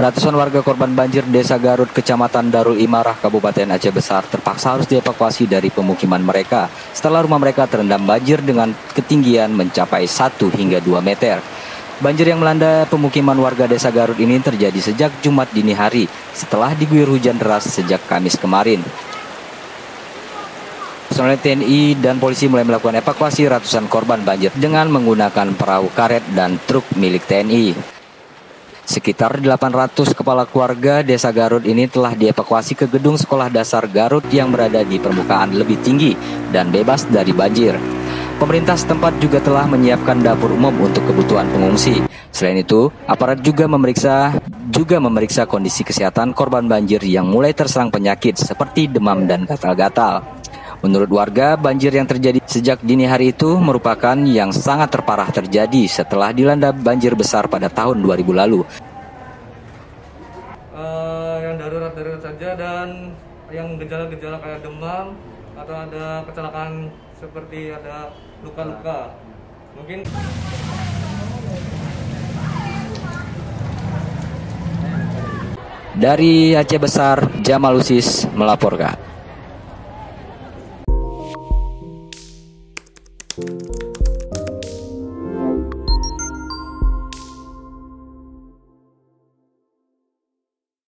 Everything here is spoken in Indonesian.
Ratusan warga korban banjir Desa Garut, Kecamatan Darul Imarah, Kabupaten Aceh Besar terpaksa harus dievakuasi dari pemukiman mereka setelah rumah mereka terendam banjir dengan ketinggian mencapai 1 hingga 2 meter. Banjir yang melanda pemukiman warga Desa Garut ini terjadi sejak Jumat dini hari setelah diguyur hujan deras sejak Kamis kemarin. Personel TNI dan polisi mulai melakukan evakuasi ratusan korban banjir dengan menggunakan perahu karet dan truk milik TNI. Sekitar 800 kepala keluarga Desa Garut ini telah dievakuasi ke gedung sekolah dasar Garut yang berada di permukaan lebih tinggi dan bebas dari banjir. Pemerintah setempat juga telah menyiapkan dapur umum untuk kebutuhan pengungsi. Selain itu, aparat juga memeriksa kondisi kesehatan korban banjir yang mulai terserang penyakit seperti demam dan gatal-gatal. Menurut warga, banjir yang terjadi sejak dini hari itu merupakan yang sangat terparah terjadi setelah dilanda banjir besar pada tahun 2000 lalu. Yang darurat-darurat saja dan yang gejala-gejala kayak demam atau ada kecelakaan seperti ada luka-luka. Mungkin dari Aceh Besar, Jamal Usis melaporkan.